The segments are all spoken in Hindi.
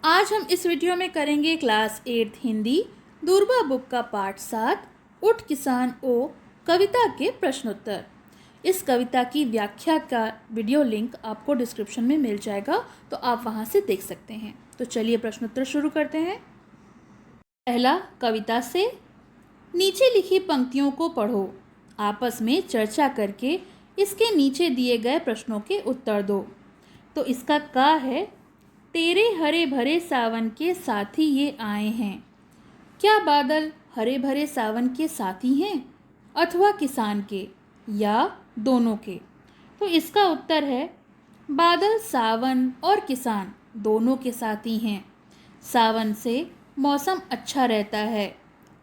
आज हम इस वीडियो में करेंगे क्लास 8 हिंदी दूरबा बुक का पाठ 7 उठ किसान ओ कविता के प्रश्नोत्तर। इस कविता की व्याख्या का वीडियो लिंक आपको डिस्क्रिप्शन में मिल जाएगा, तो आप वहां से देख सकते हैं। तो चलिए प्रश्नोत्तर शुरू करते हैं। पहला, कविता से नीचे लिखी पंक्तियों को पढ़ो, आपस में चर्चा करके इसके नीचे दिए गए प्रश्नों के उत्तर दो। तो इसका का है, तेरे हरे भरे सावन के साथी ये आए हैं। क्या बादल हरे भरे सावन के साथी हैं अथवा किसान के या दोनों के? तो इसका उत्तर है, बादल सावन और किसान दोनों के साथी हैं। सावन से मौसम अच्छा रहता है,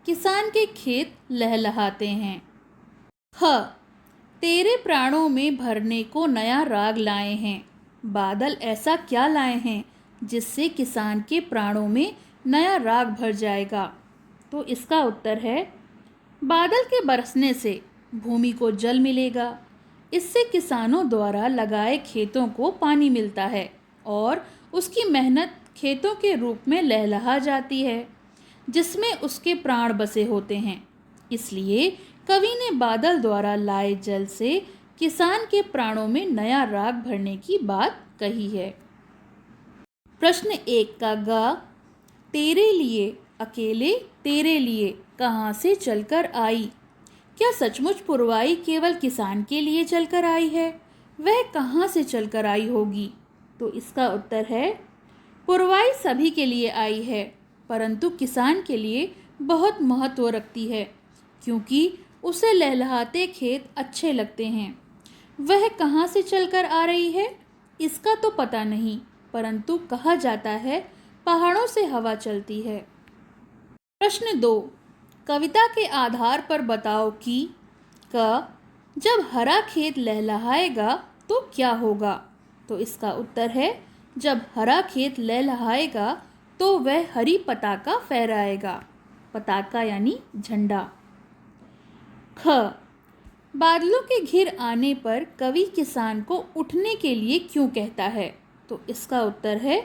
किसान के खेत लहलहाते हैं। ह, तेरे प्राणों में भरने को नया राग लाए हैं। बादल ऐसा क्या लाए हैं जिससे किसान के प्राणों में नया राग भर जाएगा? तो इसका उत्तर है, बादल के बरसने से भूमि को जल मिलेगा। इससे किसानों द्वारा लगाए खेतों को पानी मिलता है और उसकी मेहनत खेतों के रूप में लहलहा जाती है, जिसमें उसके प्राण बसे होते हैं। इसलिए कवि ने बादल द्वारा लाए जल से किसान के प्राणों में नया राग भरने की बात कही है। प्रश्न 1 का गा, तेरे लिए अकेले तेरे लिए कहाँ से चलकर आई। क्या सचमुच पुरवाई केवल किसान के लिए चलकर आई है? वह कहाँ से चलकर आई होगी? तो इसका उत्तर है, पुरवाई सभी के लिए आई है, परंतु किसान के लिए बहुत महत्व रखती है, क्योंकि उसे लहलहाते खेत अच्छे लगते हैं। वह कहाँ से चलकर आ रही है इसका तो पता नहीं, परंतु कहा जाता है पहाड़ों से हवा चलती है। प्रश्न 2, कविता के आधार पर बताओ कि जब हरा खेत लहलहाएगा तो क्या होगा? तो इसका उत्तर है, जब हरा खेत लहलहाएगा तो वह हरी पताका फहराएगा। पताका यानी झंडा। ख, बादलों के घिर आने पर कवि किसान को उठने के लिए क्यों कहता है? तो इसका उत्तर है,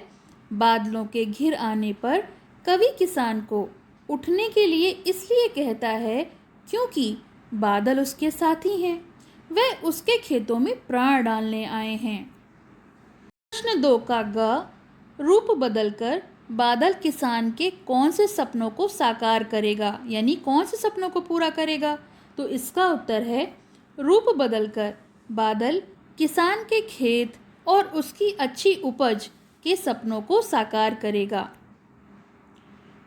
बादलों के घिर आने पर कवि किसान को उठने के लिए इसलिए कहता है क्योंकि बादल उसके साथी हैं, वह उसके खेतों में प्राण डालने आए हैं। प्रश्न 2 का ग, रूप बदलकर बादल किसान के कौन से सपनों को साकार करेगा, यानी कौन से सपनों को पूरा करेगा? तो इसका उत्तर है, रूप बदलकर बादल किसान के खेत और उसकी अच्छी उपज के सपनों को साकार करेगा।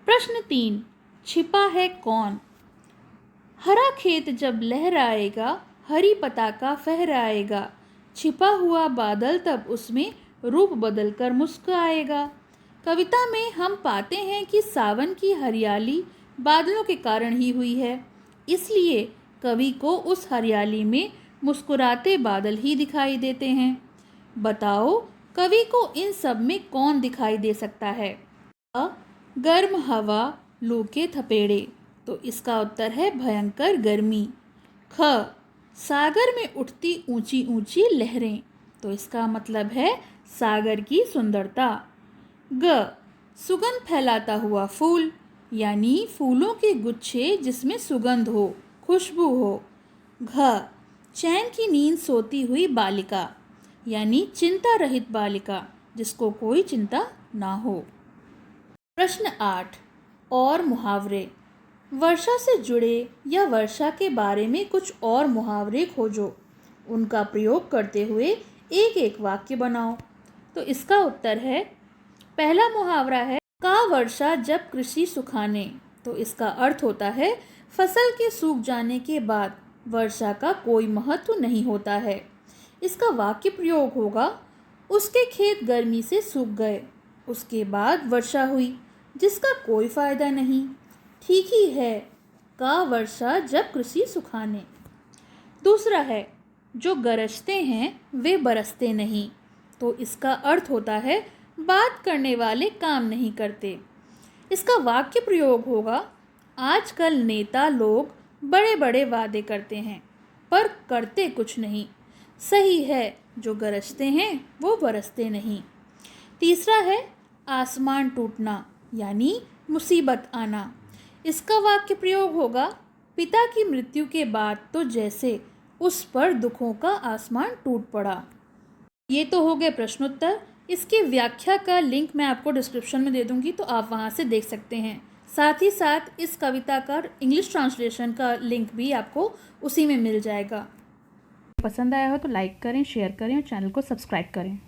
प्रश्न 3, छिपा है कौन? हरा खेत जब लहराएगा हरी पताका फहराएगा, छिपा हुआ बादल तब उसमें रूप बदलकर मुस्कुराएगा। कविता में हम पाते हैं कि सावन की हरियाली बादलों के कारण ही हुई है, इसलिए कवि को उस हरियाली में मुस्कुराते बादल ही दिखाई देते हैं। बताओ, कवि को इन सब में कौन दिखाई दे सकता है? गर्म हवा, लू के थपेड़े। तो इसका उत्तर है, भयंकर गर्मी। ख, सागर में उठती ऊंची ऊंची लहरें। तो इसका मतलब है सागर की सुंदरता। ग, सुगंध फैलाता हुआ फूल, यानी फूलों के गुच्छे जिसमें सुगंध हो, खुशबू हो। घ, चैन की नींद सोती हुई बालिका, यानी चिंता रहित बालिका जिसको कोई चिंता ना हो। प्रश्न 8, और मुहावरे। वर्षा से जुड़े या वर्षा के बारे में कुछ और मुहावरे खोजो, उनका प्रयोग करते हुए एक एक वाक्य बनाओ। तो इसका उत्तर है, पहला मुहावरा है, का वर्षा जब कृषि सुखाने। तो इसका अर्थ होता है, फसल के सूख जाने के बाद वर्षा का कोई महत्व नहीं होता है। इसका वाक्य प्रयोग होगा, उसके खेत गर्मी से सूख गए, उसके बाद वर्षा हुई जिसका कोई फायदा नहीं। ठीक ही है, का वर्षा जब कृषि सुखाने। दूसरा है, जो गरजते हैं वे बरसते नहीं। तो इसका अर्थ होता है, बात करने वाले काम नहीं करते। इसका वाक्य प्रयोग होगा, आजकल नेता लोग बड़े बड़े वादे करते हैं पर करते कुछ नहीं। सही है, जो गरजते हैं वो बरसते नहीं। तीसरा है, आसमान टूटना यानी मुसीबत आना। इसका वाक्य प्रयोग होगा, पिता की मृत्यु के बाद तो जैसे उस पर दुखों का आसमान टूट पड़ा। ये तो हो गए प्रश्नोत्तर। इसकी व्याख्या का लिंक मैं आपको डिस्क्रिप्शन में दे दूंगी, तो आप वहाँ से देख सकते हैं। साथ ही साथ इस कविता का इंग्लिश ट्रांसलेशन का लिंक भी आपको उसी में मिल जाएगा। पसंद आया हो तो लाइक करें, शेयर करें और चैनल को सब्सक्राइब करें।